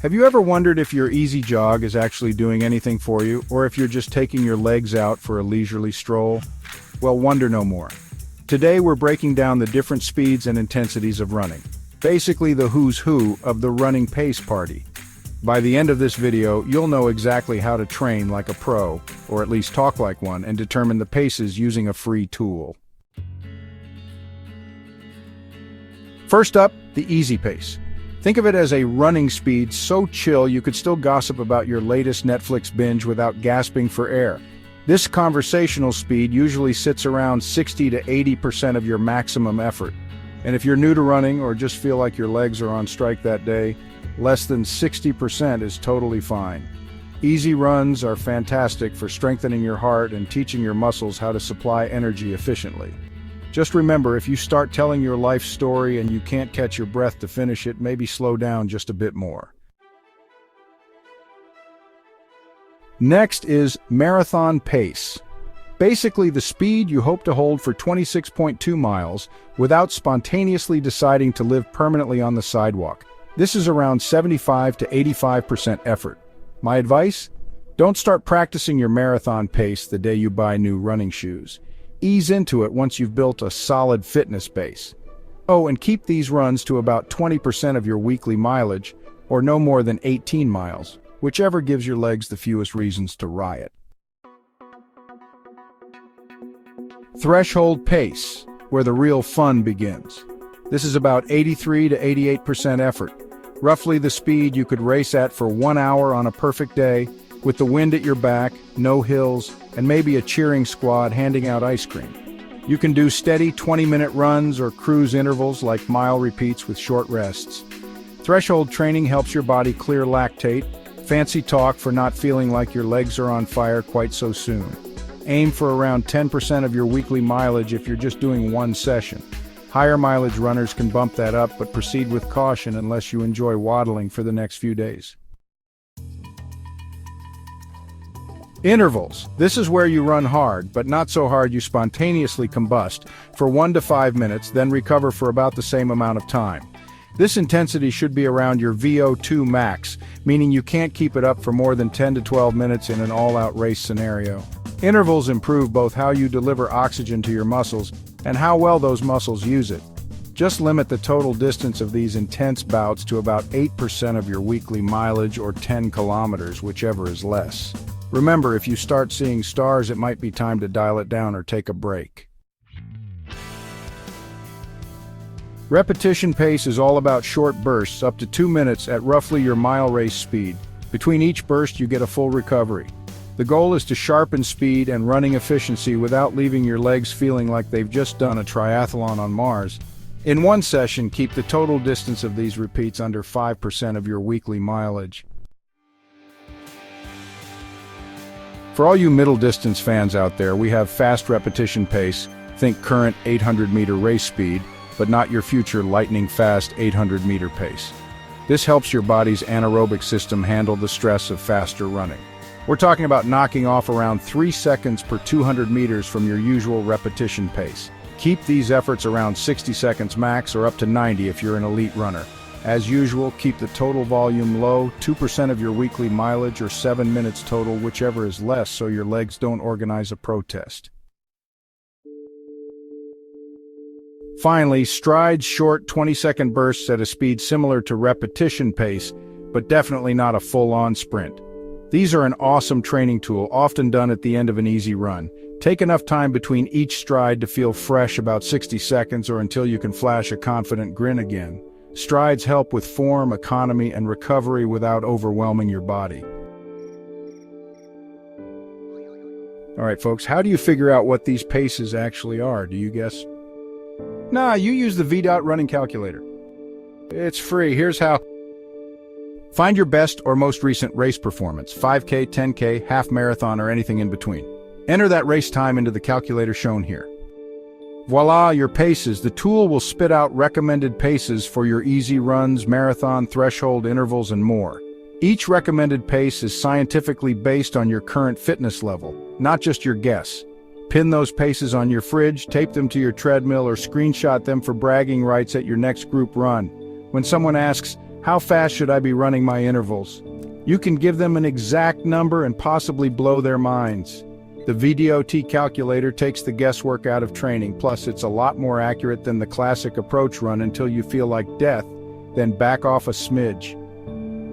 Have you ever wondered if your easy jog is actually doing anything for you, or if you're just taking your legs out for a leisurely stroll? Well, wonder no more. Today we're breaking down the different speeds and intensities of running. Basically the who's who of the running pace party. By the end of this video, you'll know exactly how to train like a pro, or at least talk like one, and determine the paces using a free tool. First up, the easy pace. Think of it as a running speed so chill you could still gossip about your latest Netflix binge without gasping for air. This conversational speed usually sits around 60 to 80% of your maximum effort. And if you're new to running or just feel like your legs are on strike that day, less than 60% is totally fine. Easy runs are fantastic for strengthening your heart and teaching your muscles how to supply energy efficiently. Just remember, if you start telling your life story and you can't catch your breath to finish it, maybe slow down just a bit more. Next is marathon pace. Basically the speed you hope to hold for 26.2 miles without spontaneously deciding to live permanently on the sidewalk. This is around 75 to 85% effort. My advice? Don't start practicing your marathon pace the day you buy new running shoes. Ease into it once you've built a solid fitness base. Oh, and keep these runs to about 20% of your weekly mileage, or no more than 18 miles, whichever gives your legs the fewest reasons to riot. Threshold pace, where the real fun begins. This is about 83 to 88% effort, roughly the speed you could race at for 1 hour on a perfect day, with the wind at your back, no hills, and maybe a cheering squad handing out ice cream. You can do steady 20-minute runs or cruise intervals like mile repeats with short rests. Threshold training helps your body clear lactate, fancy talk for not feeling like your legs are on fire quite so soon. Aim for around 10% of your weekly mileage if you're just doing one session. Higher mileage runners can bump that up, but proceed with caution unless you enjoy waddling for the next few days. Intervals. This is where you run hard, but not so hard you spontaneously combust for 1 to 5 minutes, then recover for about the same amount of time. This intensity should be around your VO2 max, meaning you can't keep it up for more than 10 to 12 minutes in an all-out race scenario. Intervals improve both how you deliver oxygen to your muscles and how well those muscles use it. Just limit the total distance of these intense bouts to about 8% of your weekly mileage or 10 kilometers, whichever is less. Remember, if you start seeing stars, it might be time to dial it down or take a break. Repetition pace is all about short bursts up to 2 minutes at roughly your mile race speed. Between each burst, you get a full recovery. The goal is to sharpen speed and running efficiency without leaving your legs feeling like they've just done a triathlon on Mars. In one session, keep the total distance of these repeats under 5% of your weekly mileage. For all you middle distance fans out there, we have fast repetition pace, think current 800-meter race speed, but not your future lightning fast 800-meter pace. This helps your body's anaerobic system handle the stress of faster running. We're talking about knocking off around 3 seconds per 200 meters from your usual repetition pace. Keep these efforts around 60 seconds max or up to 90 if you're an elite runner. As usual, keep the total volume low, 2% of your weekly mileage or 7 minutes total, whichever is less, so your legs don't organize a protest. Finally, strides, short 20-second bursts at a speed similar to repetition pace, but definitely not a full-on sprint. These are an awesome training tool, often done at the end of an easy run. Take enough time between each stride to feel fresh, about 60 seconds or until you can flash a confident grin again. Strides help with form, economy, and recovery without overwhelming your body. All right, folks, how do you figure out what these paces actually are? Do you guess? Nah, you use the VDOT Running Calculator. It's free. Here's how. Find your best or most recent race performance, 5K, 10K, half marathon, or anything in between. Enter that race time into the calculator shown here. Voila, your paces. The tool will spit out recommended paces for your easy runs, marathon, threshold, intervals, and more. Each recommended pace is scientifically based on your current fitness level, not just your guess. Pin those paces on your fridge, tape them to your treadmill, or screenshot them for bragging rights at your next group run. When someone asks, How fast should I be running my intervals? You can give them an exact number and possibly blow their minds. The VDOT calculator takes the guesswork out of training, plus it's a lot more accurate than the classic approach run until you feel like death, then back off a smidge.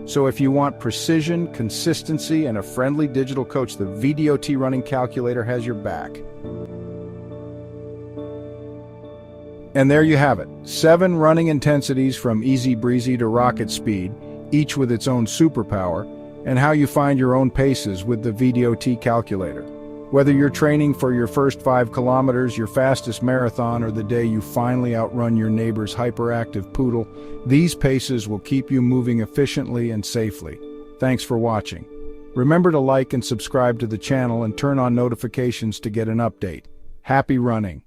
So if you want precision, consistency, and a friendly digital coach, the VDOT Running Calculator has your back. And there you have it, 7 running intensities from easy-breezy to rocket speed, each with its own superpower, and how you find your own paces with the VDOT calculator. Whether you're training for your first 5 kilometers, your fastest marathon, or the day you finally outrun your neighbor's hyperactive poodle, these paces will keep you moving efficiently and safely. Thanks for watching. Remember to like and subscribe to the channel and turn on notifications to get an update. Happy running!